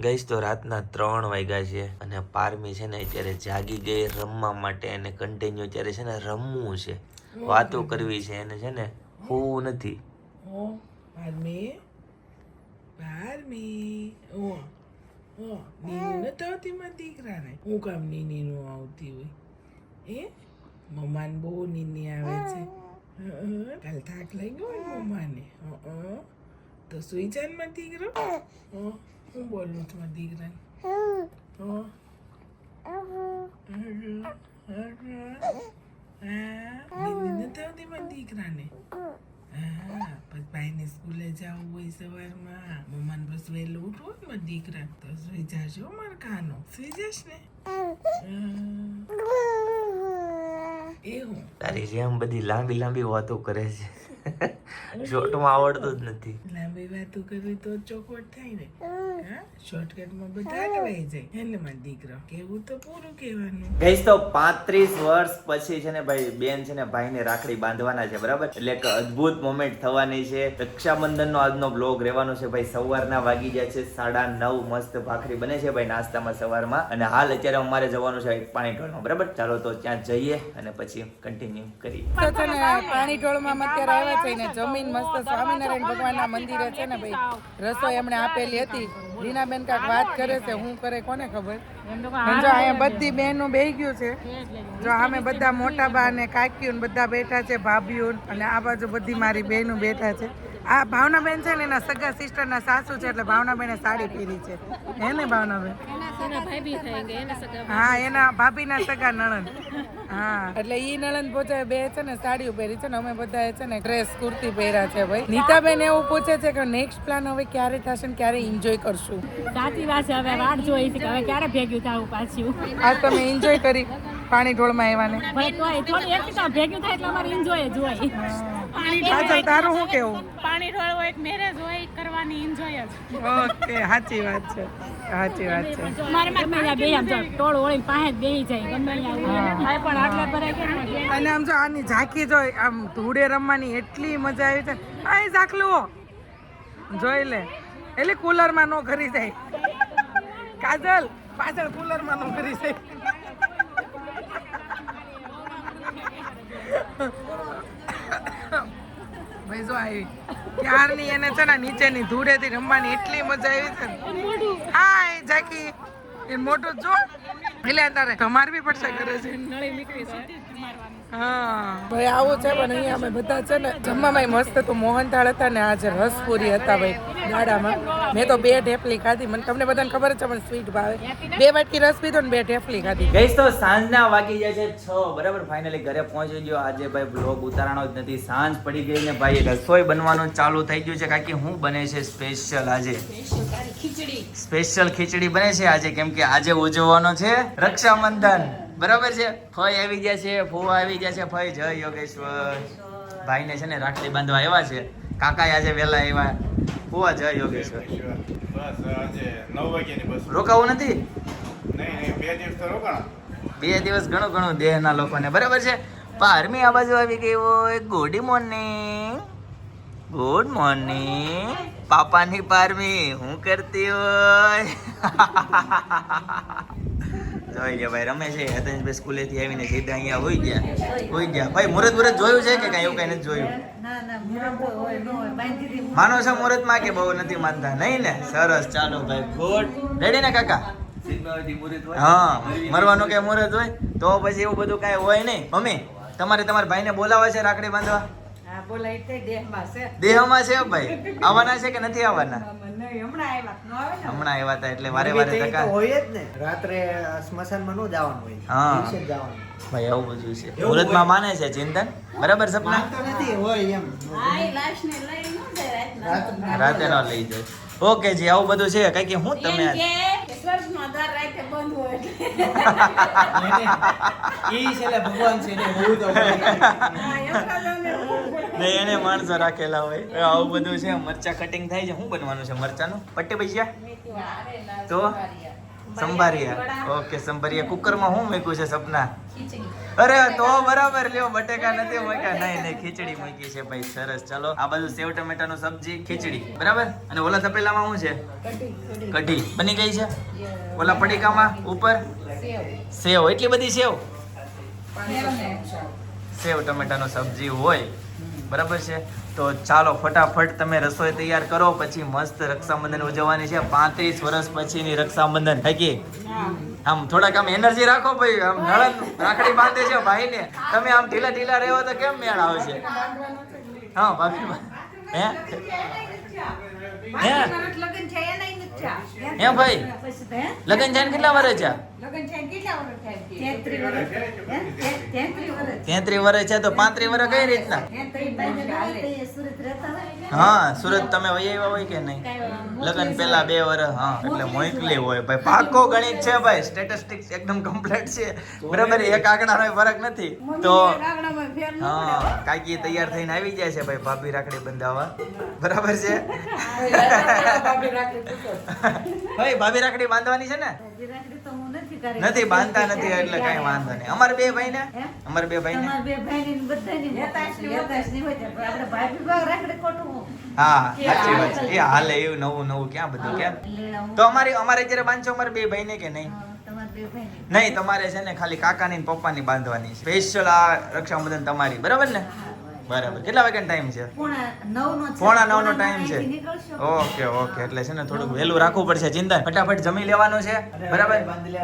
ગઈશ તો રાતના 3 વાગ્યા છે અને પારમી છે ને અત્યારે જાગી ગઈ રમવા માટે અને કન્ટિન્યુ અત્યારે છે ને રમવું છે, વાતો કરવી છે એને, છે ને હોવું નથી. પારમી નીની નથી આવતી મારા દીકરાને. હું કામ નીની નું આવતી હોય એ? મમ્માને બહુ નીની આવે છે. કાલ થાક લાગ્યો હોય મમ્માને. તો સુઈ જાય ને મારા દીકરો. હું બોલું છું મારા દીકરાને. નીની નથી આવતી મારા દીકરાને. પછી ભાઈને સ્કૂલે જવું હોય સવારમાં, મમ્માને બસ વહેલું ઉઠવું ને મારા દીકરા, તો સુઈ જાશો મારા કાનો. સુઈ જશ ને? એ હું તારી જેમ બધી લાંબી લાંબી વાતો કરે છે. શોર્ટમાં આવડતું જ નથી. લાંબી વાતો કરવી તો ચોખવટ થાય ને. શોર્ટકટમાં બધા આગળ જાય. એને મારા દીકરા કેવું તો પૂરું કહેવાનું. ગઈશ તો 35 વર્ષ પછી છે ને ભાઈ બેન છે ને ભાઈને રાખડી બાંધવાના છે, બરાબર? એટલે એક અદ્ભુત મોમેન્ટ થવાની છે. રક્ષાબંધનનો આજનો બ્લોગ રહેવાનો છે ભાઈ. સવારના વાગી ગયા છે 9:30. મસ્ત ભાખરી બને છે ભાઈ નાસ્તામાં સવારમાં. અને હાલ અત્યારે અમારે જવાનું છે પાણી ઢોળમાં, બરાબર? ચાલો તો ત્યાં જઈએ અને પછી કન્ટિન્યુ કરીએ. પાણી ઢોળમાં અત્યારે આવ્યા છે ને જમીન મસ્ત સ્વામિનારાયણ ભગવાનના મંદિરે છે ને ભાઈ રસોઈ એમણે આપેલી હતી. લીનાબેન કાંઈક વાત કરે છે, હું કરે કોને ખબર. જો અહીંયા બધી બહેનો બેહી ગયું છે. જો અમે બધા મોટા બા ને કાકીઓ બધા બેઠા છે, ભાભીઓ, અને આ બાજુ બધી મારી બહેનો બેઠા છે. આ ભાવનાબેન છે ને એના સગા સિસ્ટરના સાસુ છે, એટલે ભાવનાબેને સાડી પહેરી છે. હે ને ભાવનાબેન? હા, એના ભાભીના સગા નણંદ. હા, એટલે ઈ નણંદ પોતે બે છે ને સાડીઓ પહેરી છે ને અમે બધા છે ને ડ્રેસ કુર્તી પહેર્યા છે ભાઈ. નીતાબેન એવું પૂછે છે કે નેક્સ્ટ પ્લાન હવે ક્યારે થશે ને ક્યારે એન્જોય કરશું? સાચી વાત છે, હવે વાટ જોઈ છે કે હવે ક્યારે ભેગું થવું પાછું. આ તમે એન્જોય કરી પાણી ઢોળમાં આવ્યાને? થોડી એક ભેગું થાય એટલે અમારે એન્જોય જ હોય. પાછળ તારું શું કેવું? પાણી ઢોળ હોય, મેરેજ હોય, કરવાની એન્જોય જ. ઓકે, સાચી વાત છે, સાચી વાત છે. મારે ગમે બે આમ ટોળ ઓળીને પાસે જ બેસી જાય, ગમે અહીંયા પણ આટલા ભરાય કે. અને આમ જો આની ઝાંખી જોઈ, આમ ધૂળે રમવાની એટલી મજા આવી છે. આ ઝાંખલું જોઈ લે, એટલે કુલરમાં નો કરી જાય. કાજલ પાછળ કુલરમાં નો કરી જાય. ભાઈ જો આવી ત્યારની એને છે ને નીચેની ધૂળેથી રમવાની એટલી મજા આવી છે. હા, એ ઝાંખી એ મોટું જો એટલે તારે કમારવી પડશે કરે છે. હા ભાઈ આવું છે, પણ અહીંયા અમે બધા છે ને જમવામાં મસ્ત તો મોહનથાળ હતા ને આજે રસપુરી હતા ભાઈ ગાડામાં. મેં તો 2 ઢેફલી ખાધી. મને તમને બધાને ખબર છે મને સ્વીટ ભાવે. 2 વાટકી રસ પીધો ને 2 ઢેફલી ખાધી. ગઈશ તો સાંજના વાગી જાય છે 6, બરાબર? ફાઇનલી ઘરે પહોંચી ગયો. આજે ભાઈ બ્લોગ ઉતારવાનો જ નથી, સાંજ પડી ગઈ ને ભાઈ રસોઈ બનવાનું ચાલુ થઈ ગયું છે. કાકી શું બને છે સ્પેશિયલ આજે? સ્પેશિયલ ખીચડી બને છે આજે, કેમ કે આજે ઉજવવાનો છે રક્ષાબંધન, બરાબર છે? ફઈ આવી ગયા છે, ફુવા આવી ગયા છે. ફઈ જય યોગેશ્વર. ભાઈને છે ને રાખડી બાંધવા આવ્યા છે. કાકા આજે વહેલા આવ્યા. ફુવા જય યોગેશ્વર. બસ આજે 9 વાગ્યાની બસ. રોકાવું નથી? નહીં 2 દિવસ તો રોકાણા. 2 દિવસ ઘણું દેહના લોકોને, બરાબર છે? પારમી આ બાજુ આવી ગઈ હોય. Good morning. ગુડ મોર્નિંગ પાપાની પારમી. હું કરતી હોય જોઈ ગયા ભાઈ રમે છે. હતનભાઈ સ્કૂલેથી આવીને સીધા અહીંયા હોઈ ગયા. ભાઈ મુહૂર્ત જોયું છે કે કઈ એવું કઈ નથી જોયું? માનો છો મુહૂર્તમાં કે બહુ નથી માનતા? નહીં ને? સરસ, ચાલો ભાઈ, ગુડ. રેડી ને કાકા? હા, મરવાનું કે મુહૂર્ત હોય તો પછી એવું બધું કઈ હોય નહીં. મમ્મી તમારા ભાઈને બોલાવે છે રાખડી બાંધવા? દેહમાં છે ભાઈ. આવવાના છે કે નથી આવવાના? હમણાં આવ્યા હતા એટલે વારે ટકા હોય જ ને. રાત્રે સ્મશાનમાં નો જવાનું હોય, હા દિવસે જ જવાનું. ભાઈ આવું બધું છે. મુહૂર્તમાં માને છે ચિંતન, બરાબર? સપના તો નથી હોય એમ રાતે ન લઈ જાય. ઓકે જી, આવું બધું છે. કઈ કે હું તમે ભગવાન છે ને હું તો નહીં એને માણસો રાખેલા હોય. આવું બધું છે. મરચા કટિંગ થાય છે. શું બનવાનું છે મરચાનું? પટ્ટી પૈસા તો સંભારિયા. ઓકે, સંભારિયા. કુકરમાં શું મૂક્યું છે સપના? અરે તો બરાબર લ્યો, બટેકા નથી મૂક્યા. નહીં, ખીચડી મૂકી છે ભાઈ. સરસ. ચલો, આ બધું સેવ ટમેટાનું સબ્જી, ખીચડી, બરાબર. અને ઓલા તપેલામાં શું છે? કઢી બની ગઈ છે. ઓલા પડીકામાં ઉપર સેવ. એટલી બધી સેવ ટમેટાનું સબ્જી હોય, બરાબર છે. તો ચાલો ફટાફટ તમે રસોઈ તૈયાર કરો, પછી મસ્ત રક્ષાબંધન ઉજવવાની છે. 35 વર્ષ પછીની રક્ષાબંધન. થાકી આમ થોડાક આમ એનર્જી રાખો ભાઈ. આમ નળન રાખડી બાંધે છે ભાઈને, તમે આમ ઢીલા રહેવો તો કેમ મેળ આવશે? હા ભાભી, હે ભાઈ, લગન જાય કેટલા વર્ષ છે? 33 વર્ષ છે. તો 35 વર્ષ કઈ રીતના? હા, સુરત તમે વહી આવ્યા હોય કે નહીં? લગન પેલા 2 વર્ષ. હા, એટલે મોકલી હોય ભાઈ. પાકો ગણિત છે ભાઈ, સ્ટેટિસ્ટિક્સ એકદમ કમ્પ્લીટ છે, બરાબર. એક આંકડાનો ફરક નથી. તો હા, કાકી તૈયાર થઈને આવી જાય છે ભાઈ, ભાભી રાખડી બંધાવવા, બરાબર છે. ભાઈ ભાભી રાખડી બાંધવાની છે ને? નથી બાંધતા નથી, એટલે કઈ વાંધો નહીં. અમારે 2 ભાઈ ને હા, સાચી વાત છે. એ હાલે એવું નવું ક્યાં બધું કેમ? તો અમારે જયારે બાંધશો અમારે 2 ભાઈ ને કે નહીં? નહીં, તમારે છે ને ખાલી કાકાની ને પપ્પાની બાંધવાની છે. સ્પેશિયલ આ રક્ષાબંધન તમારી, બરાબર ને? બરાબર. કેટલા વાગ્યાનો ટાઈમ છે? 8:45 નો ટાઈમ છે. ઓકે, એટલે છે ને થોડુંક વહેલું રાખવું પડશે. ચિંતન, ફટાફટ જમી લેવાનું છે, બરાબર.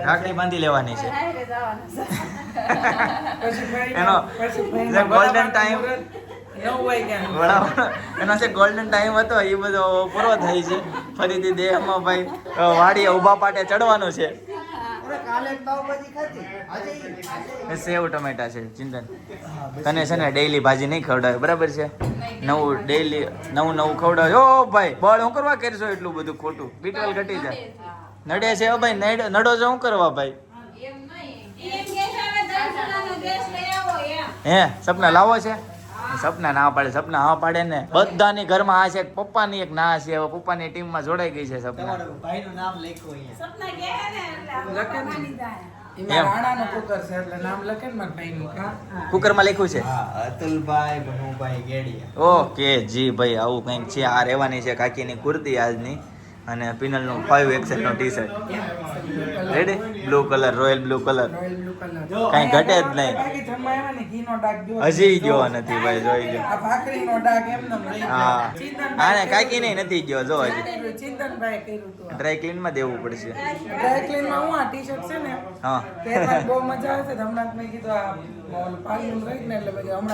રાખડી બાંધી લેવાની છે. એનો ગોલ્ડન ટાઈમ, એનો જે ગોલ્ડન ટાઈમ હતો એ બધો પૂરો થાય છે. ફરીથી દેહમાં ભાઈ વાડીએ ઉભા પાટે ચડવાનું છે. સેવ ટમેટા છે. ચિંતન, તને છે ને ડેઈલી ભાજી નહીં ખવડાવે, બરાબર છે? નવું ખવડાવે. ઓ ભાઈ, બળ હું કરવા કરશો એટલું બધું ખોટું? બીટલ ઘટી જાય. નડે છે ભાઈ, નડો છો શું કરવા ભાઈ? હે સપના લાવો છે? સપના ના પાડે. સપના હા પાડે ને. બધાની ઘરમાં આ છે. પપ્પાની એક ના છે, હવે પપ્પાની ટીમમાં જોડાઈ ગઈ છે સપના. ભાઈનું નામ લખ્યું કુકરમાં લખ્યું છે. અતુલભાઈ ભનુભાઈ ગેડિયા. ઓકે જી ભાઈ, આવું કંઈક છે. આ રહેવાની છે કાકીની કુર્તી આજની, અને પિનલનું 5XL નો T shirt. Ready? Blue colour, royal blue colour. કઈ ઘટે જ નહીં. હજી ગયો નથી ભાઈ, જોઈ ગયો. હા, આને કાકી નહીં નથી ગયો. જો હજી ડ્રાય ક્લીન માં દેવું પડશે. હા,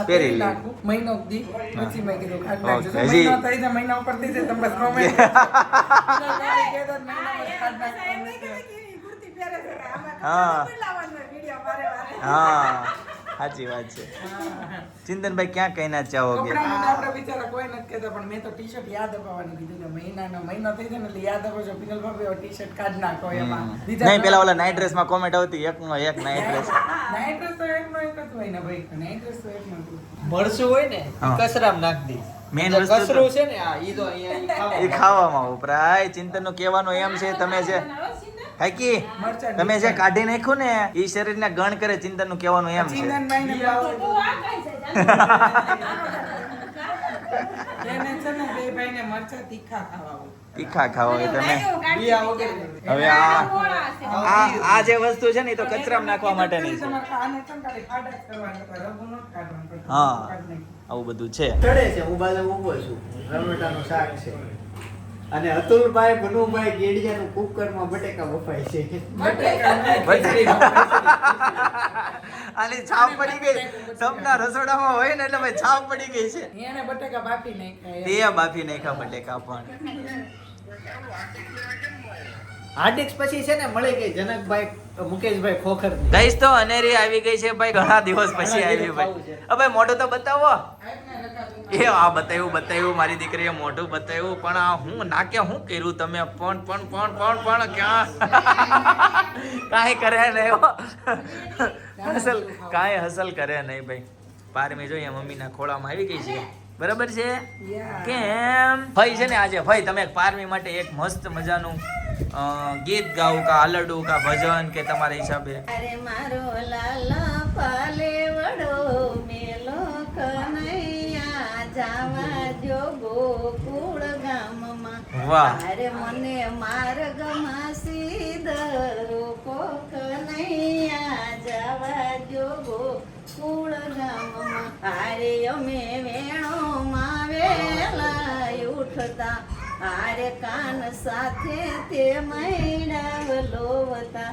પહેરી લે. હા, સાચી વાત છે. ચિંતનભાઈ ક્યાં કહીના ચાહોગે? કોઈ નથી કહેતા, પણ મેં તો ટી-શર્ટ યાદ અપાવવાનું કીધું કે મહિનો થઈ જાય ને એટલે યાદ અપાવજો. પિનલ ભાભી ટી-શર્ટ કાઢ નાખો એમાં. નહીં, પેલા ઓલા નાઇટ ડ્રેસ માં કોમેન્ટ આવતી, એકનો એક નાઇટ ડ્રેસ. નાઇટ ડ્રેસ તો એકનો એક જ હોય ને ભાઈ. નાઇટ ડ્રેસ તો એકનો જ હોય. મળશું હોય ને કચરામાં નાખ દી. મેન જે વસ્તુ કચરો છે ને આ ઈ તો અહીંયા એ ખાવામાં વપરાય. ચિંતન નું કહેવાનું એમ છે, તમે જે હાકી તમે જે કાઢી નાખ્યું ને એ શરીરને ગણ કરે. ચિંતન નું કહેવાનું એમ છે. ચિંતનભાઈને બ્લાઉઝ એને છે ને બે ભાઈને મરચા તીખા ખાવા હોય. તીખા ખાવા હોય તમે. બિયા વગર. હવે આ જે વસ્તુ છે ને એ તો કચરામાં નાખવા માટેની છે. આને છે ને ખાલી ખાડા જ કરવાના, રગું નથી કાઢવાનું. હા, આવું બધું છે. ચડે છે. હું બાજુ ઊભો છું. ટમેટાનું શાક છે. અને અતુલભાઈ ભનુભાઈ ગેડિયાનું કુકરમાં બટેકા બફાય છે. આની છાપ પડી ગઈ. સપના રસોડામાં હોય ને એટલે ભાઈ છાપ પડી ગઈ છે. એને બટેકા બાફી નાખ્યા. તે બાફી નાખ્યા બટેકા પણ. હાર્ડિક્સ પછી છે ને મળી ગઈ જનકભાઈ મુકેશભાઈ ખોખર. ગઈશ તો અનેરી આવી ગઈ છે ભાઈ, ઘણા દિવસ પછી આવી ભાઈ. હવે મોઢું તો બતાવો. એ આ બતાવ્યું મારી દીકરીએ મોઢું બતાવ્યું, પણ આ હું નાકે હું કર્યું તમે? પણ ક્યાં કાંઈ કરે નહીં. કાંઈ હસલ કરે નહીં ભાઈ. પારમી જોઈએ મમ્મીના ખોળામાં આવી ગઈ છે, બરાબર છે? કેમ ભાઈ છે ને આજે ભાઈ તમે પારમી માટે એક મસ્ત મજાનું ગીત ગાવું કા આલડું કા ભજન કે તમારા હિસાબે? અરે મારો લાલા પાલે વડો મેલો કનૈયા જાવા જો ગોકુળ ગામમાં. વાહ. અરે મને માર્ગમાં સીધરો કનૈયા જાવા જો ગોકુળ ગામમાં. અરે અમે વેણોમાં વેલા ઉઠતા, આરે કાન સાથે તે મૈડા લોવતા,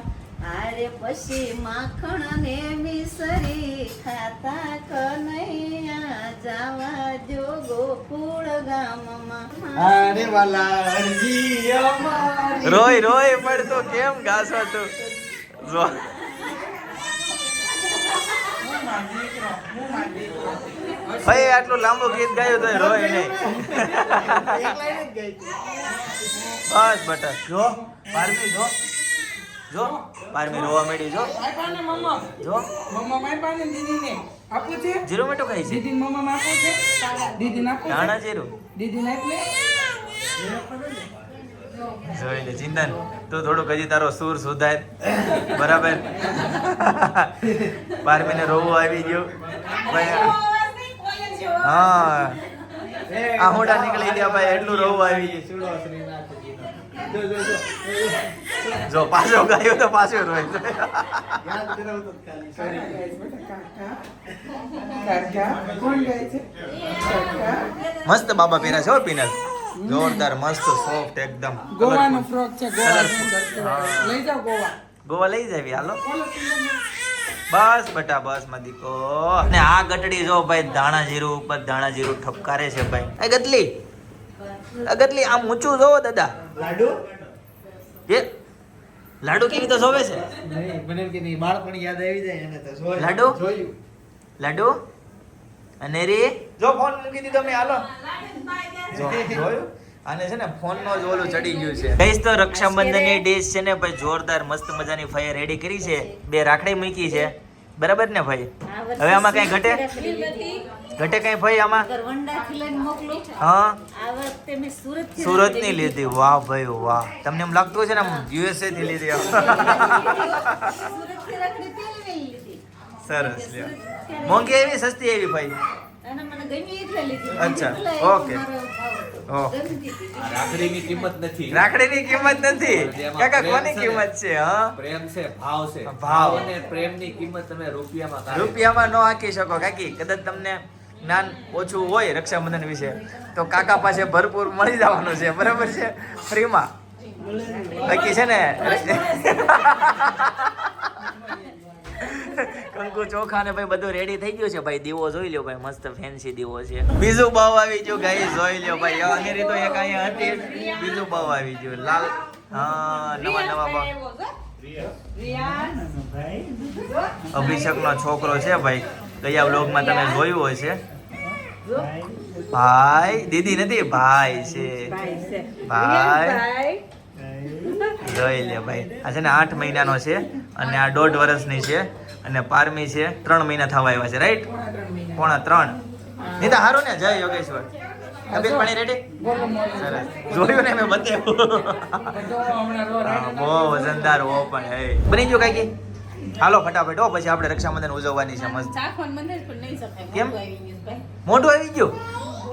આરે પછી માખણ ને મિસરી ખાતા કનૈયા જાવા જો ગોકુળ ગામમાં. અરે વાલા અરજી અમારી. રોય રોય પણ તો કેમ ગાશો તું? જો ભાઈ આટલું લાંબુ ગીત ગાયું તો રોય નહીં. એક લાઈન જ ગઈ હતી. બસ બટા જો પારમી જો જો પારમી રોવા માંડી જો આપાને મમ્મા જો મમ્મા માપાને દીદીને આપું છે જીરો મીઠું ખાઈ છે દીદી મમ્મા આપું છે દીદી નાખું ધાણા જીરું દીદી નાખ લે જોઈને ચિંતન તું થોડુંક હજી તારો સૂર સુધાર બરાબર. પારમીને રોવું આવી ગયું ભાઈ. હા આ હોડા નીકળી ગયા ભાઈ, એટલું રોવું આવી ગયું. સુડો શ્રીનાથજી નો. જો જો જો જો પાછો ગાયો તો પાછો રોય. યાદ કરાવતો જ ખાલી. સોરી. કાકા કોણ ગાય છે કાકા મસ્ત બાબા પહેર્યા છે હો પિનલ, જોરદાર મસ્ત સોફ્ટ એકદમ. ગોવાનો ફ્રોક છે ગોવા હા. લઈ જાઓ ગોવા ગોવા લઈ જાવી હાલો. બસ બટા બસ મદીકો. ને આ ગટડી જો ભાઈ ધાણા જીરું ઉપર ધાણા જીરું ઠપકારે છે ભાઈ. એ ગતલી આમ ઊંચું જોવો દાદા. લાડુ એ લાડુ કેવી તો જોવે છે નહીં મને એમ કે નહીં બાળપણ યાદ આવી જાય એને તો જોયું. લાડુ? જોયું. લાડુ અને રે જો ફોન મૂકી દીધો મેં હાલો. જો જોયું આને છે ને ફોન નો જ ઓલું ચડી ગયું છે. કઈશ તો રક્ષાબંધન ની ડિશ છે ને ભાઈ જોરદાર મસ્ત મજાની ફાઈ રેડી કરી છે. 2 રાખડી મૂકી છે બરાબર ને ભાઈ? હવે આમાં કઈ ઘટે કઈ ભાઈ આમાં? કરવંડાથી લઈને મોકલું. હા આ વખતે મેં સુરતથી સુરત ની લીધી. વાહ ભાઈ વાહ, તમને એમ લાગતું છે ને યુએસએ થી લીધી. સુરતથી રાખડી તેલની લીધી. સરસ લ્યો. મોંઘી એવી સસ્તી એવી ભાઈ? અને મને ગમી એટલે લીધી. અચ્છા, એટલે ઓકે. મારો ભાવ હતો. ઓહ. ગમતી હતી. રાખડીની કિંમત નથી, રાખડીની કિંમત નથી જેમાં કાકા, પ્રેમ કોની છે ને? કિંમત છે? હા પ્રેમ છે, ભાવ છે. ભાવ. અને પ્રેમની કિંમત તમે રૂપિયામાં કાઢી રૂપિયામાં ન આંકી શકો કાકી. કદાચ તમને જ્ઞાન ઓછું હોય રક્ષાબંધન વિશે તો કાકા પાસે ભરપૂર મળી જવાનું છે બરાબર છે, ફ્રીમાં. બાકી છે ને કંકુ ચોખા ને ભાઈ બધું રેડી થઈ ગયું છે ભાઈ. દીવો જોઈ લ્યો ભાઈ, મસ્ત ફેન્સી દીવો છે. બીજું બાવ આવી ગયું ગાઈ, જોઈ લ્યો ભાઈ. અનેરી તો એક અહીંયા હતી, બીજું બાવ આવી ગયું લાલ. હા નવા બાવ. અભિષેક નો છોકરો છે ભાઈ, ગયા વ્લોગમાં તમે જોયું હશે. ભાઈ દીદી નથી, ભાઈ છે ભાઈ. જોઈ લે ભાઈ, આ છે ને 8 મહિનાનો છે અને આ 1.5 વર્ષની છે અને પારમી છે 3 મહિના થવા આવ્યા છે, રાઈટ? પોણા 3. નીતા હારું ને? જય યોગેશ્વર. તબિયત પાણી રેડી? સરસ. જોયું ને મેં બતાવ્યું. બહુ વજનદાર હો પણ હે. બની ગયો કાકી? હાલો ફટાફટ હો, પછી આપણે રક્ષાબંધન ઉજવવાની છે મસ્ત. ચાખવાનું બંધ જ પણ નહીં શકાય. કેમ? મોઢું આવી ગયું છે ભાઈ. મોઢું આવી ગયું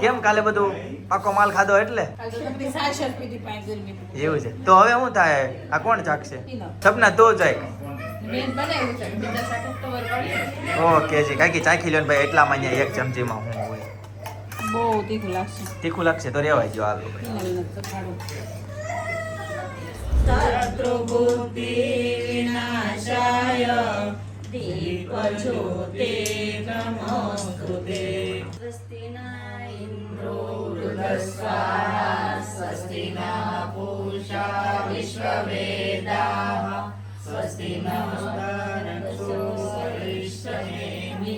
કેમ? કાલે બધું પાકો માલ ખાધો એટલે કાલ તો બધી સાસ જ પીધી, પાંચ ગરમી પીધી. એવું છે. તો હવે શું થાય? આ કોણ ચાખશે? પીનો. સપના તો જાય. મેં બનાવ્યું છે બીજા શાક તો ખબર પડી. ઓકે જી કાકી ચાખી લ્યો ને ભાઈ. એટલામાં અહીંયા 1 ચમચીમાં શું હોય? બહુ તીખું લાગશે. તીખું લાગશે તો રેવાય જો. હાલો ભાઈ. પીને લઈને તો ખાડું. શત્રુબુદ્ધિ વિનાશાય દીપ જ્યોતે નમોસ્તુતે. સ્વસ્તિના ઇન્દ્રો વૃધસ્વા સ્વસ્તિના પૂષા વિશ્વવેદાઃ સ્વસ્તિનઃ સરિષ્ઠનેમિ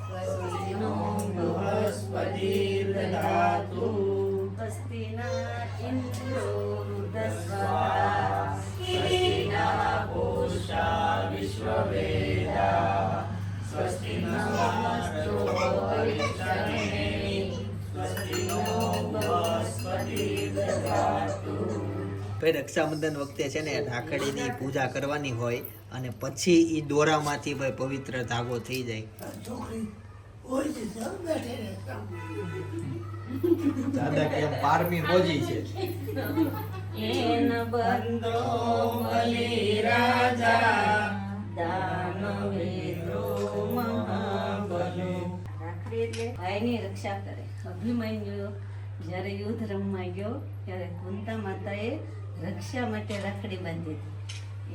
સ્વસ્તિનો બૃહસ્પતિર્દધાતુ. સ્વસ્તિના ઇન્દ્રો વૃધસ્વા સ્વસ્તિના પૂષા વિશ્વવેદાઃ સ્વસ્તિનઃ સ્વસ્તિનો બૃહસ્પતિર્દધાતુ. ભાઈ રક્ષાબંધન વખતે છે ને રાખડીની પૂજા કરવાની હોય અને પછી ઈ દોરામાંથી ભાઈ પવિત્ર ધાગો થઈ જાય. દાદા કે 12મી હોજી છે. એન બંધો બલિ રાજા દાનવેન્દ્રો મહાબલો. રાખડી એટલે ભાઈની રક્ષા કરે. અભિમન્યુ જ્યારે યુદ્ધ રમવા ગયો ત્યારે કુંતા માતાએ રક્ષા માટે રાખડી બાંધી હતી.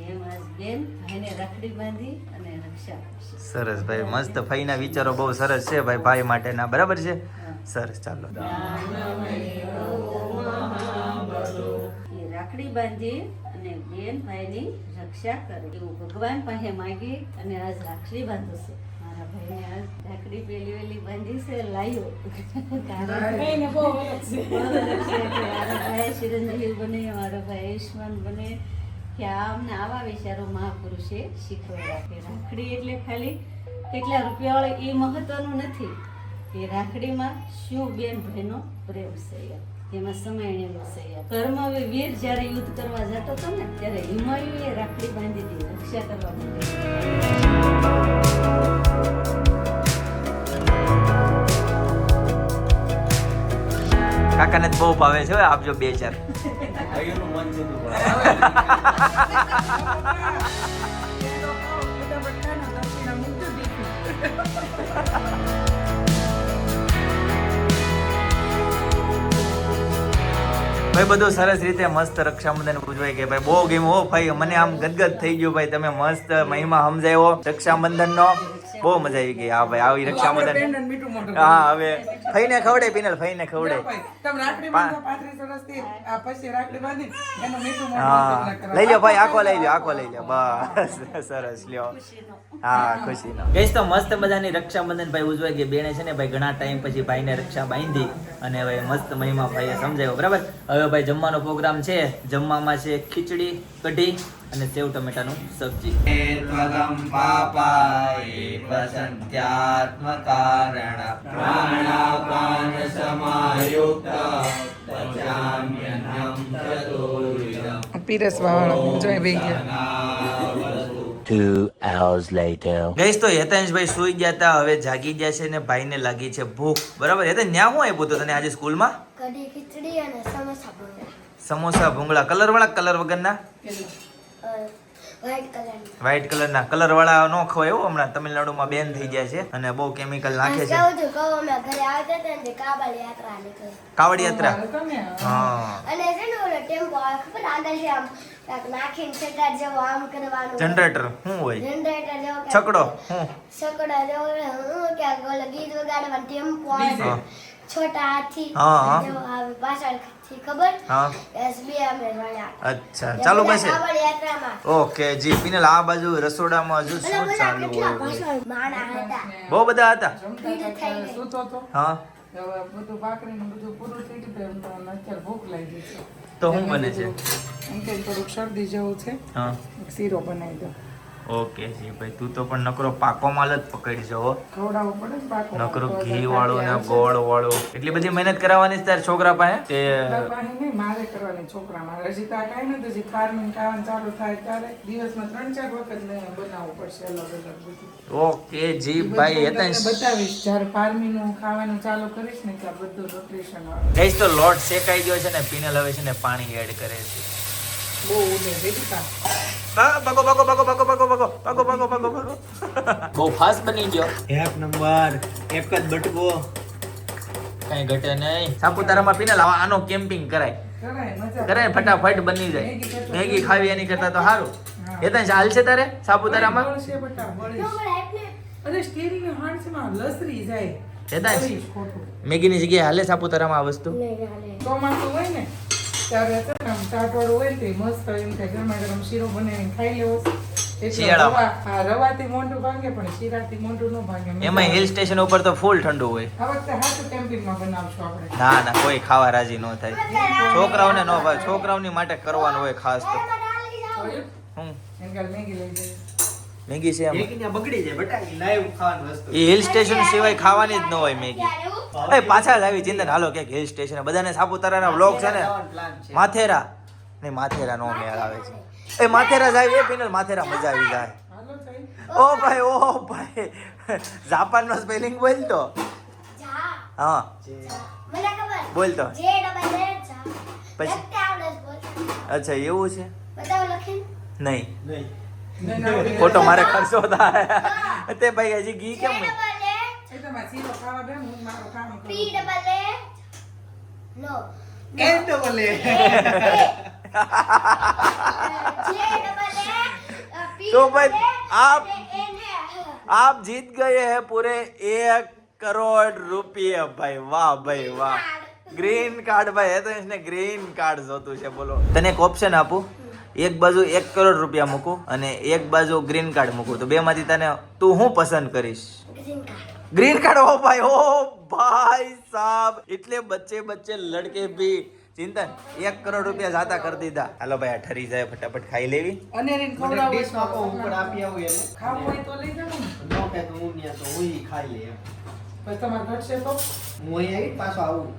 એમ આજ બેન ભાઈને રાખડી બાંધી અને રક્ષા કરશે. સરસ ભાઈ, મસ્ત ફઈના વિચારો બહુ સરસ છે ભાઈ, ભાઈ માટેના. બરાબર છે, સરસ. ચાલો, એ રાખડી બાંધી અને બેન ભાઈની રક્ષા કરે એવું ભગવાન પાસે માગી અને આજ રાખડી બાંધું છું. મારા ભાઈને આજ રાખડી પેલી વેલી બાંધી છે, લાયો. ભાઈને બહુ અલગ છે. મારો ભાઈ ચિરંજીવી બને, મારો ભાઈ આયુષ્માન બને. કે અમને આવા વિચારો મહાપુરુષે શીખવાડ્યા કે રાખડી એટલે ખાલી કેટલા રૂપિયા વાળે એ મહત્વનું નથી. કે રાખડીમાં શું બેન ભાઈનો પ્રેમ છે, એમાં સમાયેલો છે. કર્મવીર વીર જ્યારે યુદ્ધ કરવા જતો હતો ને ત્યારે હિમાયુએ રાખડી બાંધી હતી રક્ષા કરવા માટે. કાકાને તો બહુ ભાવે છે, હવે આપજો 2-4. ભાઈઓનું મન છે તું પણ. ભાઈ બધું સરસ રીતે મસ્ત રક્ષાબંધન ઉજવાય કે ભાઈ બહુ ગમ્યું હો ભાઈ, મને આમ ગદગદ થઈ ગયું ભાઈ. તમે મસ્ત મહિમા સમજાયો રક્ષાબંધન નો, બહુ મજા આવી ગઈ. હા ભાઈ, આવી રક્ષાબંધન. હા, હવે ફઈને ખવડે, પીનલ ફઈને ખવડે. હા, લઈ લો ભાઈ, આખો લઈ લો, આખો લઈ લો. બસ સરસ, લ્યો. હા, ખુશીનો ગઈશ. તો મસ્ત મજાની રક્ષાબંધન ભાઈ ઉજવાઈ ગઈ. બેને છે ને ભાઈ ઘણા ટાઈમ પછી ભાઈને રક્ષા બાંધી અને ભાઈ મસ્ત મહિમા ભાઈએ સમજાવ્યો. બરાબર, હવે ભાઈ જમવાનો પ્રોગ્રામ છે. જમવામાં છે ખીચડી, કઢી અને સેવ ટમેટાનું સબ્જી. ત્વગમ પાપાય વસંત્યાત્મકારણ પ્રાણાપાન સમાયુક્ત પચામ્યન્નમ ચતુર્વિધમ. પીરસવાવાળા જોઈ બે ગયા. 2 hours later. ગઈશ તો હેતાંશભાઈ સુઈ ગયા હતા, હવે જાગી ગયા છે ને ભાઈને લાગી છે ભૂખ. બરાબર, હેતાંશ ન્યા શું આપ્યું હતું તને આજે સ્કૂલમાં? કઢી ખીચડી અને સમોસા ભૂંગળા. સમોસા ભૂંગળા. કલર વાળા, કલર વગરના? વ્હાઈટ કલરની. વ્હાઈટ કલરના. કલર વાળા નો ખવાય એવું, હમણાં તમિલનાડુમાં બેન થઈ ગયા છે અને બહુ કેમિકલ નાખે છે. કહું છું, કહું અમે ઘરે આવતા હતા ને કાબલ યાત્રા નીકળી. કાવડ યાત્રા. હા, અને છે ને ઓલો ટેમ્પો આવે ખબર આગળથી આમ કાંઈક નાખીને છેટા જેવો આમ કરવાનું. જનરેટર શું હોય? જનરેટર જેવો કાંઈક. છકડો હું? છકડો જેવો હું ક્યાંક ઓલો ગીત વગાડવાનું ટેમ્પો આવે. હા. છોટા હાથી હા, હા. જેવો આવે પાછળથી ખબર. હા, SBI અમે ભણ્યા. અચ્છા, ચાલુ પાસે. કાબલ યાત્રામાં. ઓકે જી. પીનલ આ બાજુ રસોડામાં હજુ અને શું બધા ચાલુ કેટલા હોય? ભાષણ માણા હતા. બહુ બધા હતા. ભીડ થઈ ગઈ. સૂતો હતો હા, હવે બધું ભાખરીનું બધું પૂરું થઈ ગયું તો એમને અત્યારે ભૂખ લાગી છે. તો શું બને છે? એમ કે થોડુંક શરદી જેવું છે, હા, એક શીરો બનાવી દો. ઓકે જી ભાઈ, તું તો પણ નકરો પાકો માલ જ પકડી છો હો. ખવડાવવો પડે ને પાકો. નકરું ઘી વાળું ને ગોળ વાળું. એટલી બધી મહેનત કરાવવાની છે તાર છોકરા પાસે તે. નહીં, મારે કરવાની છોકરા મારે. હજી તો આ કાંઈ નથી, હજી ફાર્મિંગ ખાવાનું ચાલુ થાય ત્યારે દિવસમાં 3-4 વખત બનાવવું પડશે અલગ અલગ બધું. ઓકે જી ભાઈ. હેતાંશ બતાવીશ જ્યારે ફાર્મિંગ નું ખાવાનું ચાલુ કરીશ ને ત્યાં બધું રોટેશન વાળું. ગઈશ તો લોટ શેકાઈ ગયો છે ને પીનલ હવે છે ને પાણી એડ કરે છે. બહુ ઉડે ભેગી. હા, ભાગો ભાગો ભાગો ભાગો ભાગો ભાગો ભાગો ભાગો ભાગો ભાગો. બહુ ફાસ્ટ બની ગયો. 1 નંબર, એક જ બટકો. કઈ ઘટે નહીં. સાપુતારામાં પીનલ આનો કેમ્પિંગ કરાય. કરાય, ફટાફટ બની જાય. મેગી ખાવી એની કરતા તો સારું. હેતાંશ હાલ છે તારે સાપુતારામાં? બળશે બટા, બળીશ. અરે સ્ટીરિંગ હાંડસમાં લસરી જાય. હેતાંશ બળીશ ખોટું. મેગીની જગ્યાએ હાલે સાપુતારામાં આ વસ્તુ? નહીં હાલે. ચોમાસું હોય ને ત્યારે છે ને આમ ચાટવાળું હોય ને તે મસ્ત એમ થાય ગરમા ગરમ શીરો બનાવીને ખાઈ લેવો. એટલે શિયાળામાં. હા, રવાથી મોઢું ભાંગે પણ શીરાથી મોઢું ન ભાંગે. એમાં હિલ સ્ટેશન ઉપર તો ફૂલ ઠંડુ હોય. આ વખતે હાથું કેમ્પિંગમાં બનાવશું આપણે. ના ના, કોઈ ખાવા રાજી ન થાય. છોકરાઓને ન ભાવે, છોકરાઓની માટે કરવાનું હોય ખાસ તો. જોયું? હું એમ કાલ મેગી લઈ જઈએ. મેગી છે એમ? એકને બગડી જાય બટા, ઈ લાઈવ ખાવાની વસ્તુ. એ હિલ સ્ટેશન સિવાય ખાવાની જ ન હોય મેગી. એ પાછા જ આવી ચિંતન હાલો કે હિલ સ્ટેશન બધાને સાપુતારાના વ્લોગ છે ને પ્લાન છે. માથેરા નહીં માથેરા નો મેળ આવે છે. એ માથેરા જાય એ પિનલ માથેરા મજા આવી જાય. હાલો સાહેબ. ઓ ભાઈ જાપાન નો સ્પેલિંગ બોલ તો. જા હા મને ખબર બોલ તો. જે ડબલ એ જા પછી? લખતે આવડે છે બોલ અચ્છા એવું છે. બતાવો લખીને નહીં નહીં ખોટો મારે ખર્ચો થાય તે ભાઈ હજી ઘી જે કેમ ડબલ એ એ તમારે શીરો ખાવા દે હું મારું કામ કરું. પી ડબલ એ નો એ ડબલ એ જે डबल है पी तो भाई, आप- एन है आप जीत गए हैं पूरे 1 करोड़ रुपये भाई. वाह भाई वाह. ગ્રીન કાર્ડ ભાઈ એ તો એને ગ્રીન કાર્ડ જોતું છે. બોલો તને એક ઓપ્શન આપું, એક બાજુ 1 કરોડ રૂપિયા મૂકું અને એક બાજુ ગ્રીન કાર્ડ મૂકું તો બે માંથી તને તું શું પસંદ કરીશ? Green card green card. ओ भाई साहब इतने बच्चे लड़के भी चिंतन 1 करोड़ रुपया जाता कर दीधा. हेलो भाई ठरी जाए फटाफट खाई लेवी. અને રીન મને ખવડાવો ડીશ આપો હું પણ આપી આવું એને ખાવું હોય તો લઈ જાવ ને. ન કે તો હું ત્યાં તો હું ઈ ખાઈ લે એમ પછી તમારે ઘટશે તો હું અહીં આવી પાછો આવું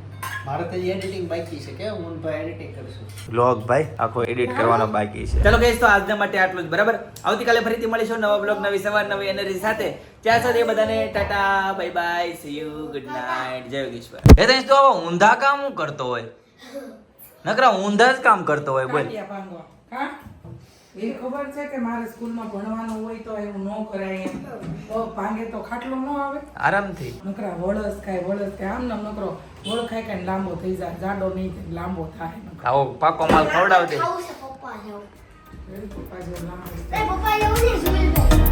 મારે તો એડિટિંગ બાકી છે કે હું તો એડિટિંગ કરશું વ્લોગ ભાઈ આખો એડિટ કરવાનો બાકી છે. ચલો ગાઈસ તો આજના માટે આટલું જ બરાબર. આવતીકાલે ફરીથી મળીશું નવા બ્લોગ નવી સવાર નવી એનર્જી સાથે. ત્યાં સુધી બધાને Tata bye bye see you good night જય યોગેશ્વર. એ તો ઊંધા કામ હું કરતો હોય નકરા ઊંધા જ કામ કરતો હોય બોલ. કાંડિયા ભાંગવા. હા એ ખબર છે કે મારે સ્કૂલમાં ભણવાનું હોય તો એવું ન કરાય એમ. તો ભાંગે તો ખાટલો ન આવે. આરામથી નકરા વળસ ખાય આમ નામ નકરો વળ ખાય ખાય ને લાંબો થઈ જાય જાડો નહીં થાય, લાંબો થાય નકરો. આવો પાકો માલ ખવડાવ દે. खाऊ से पप्पा जाओ પપ્પા જેવો લાંબો ए पप्पा जाओ नहीं जुबिल भाई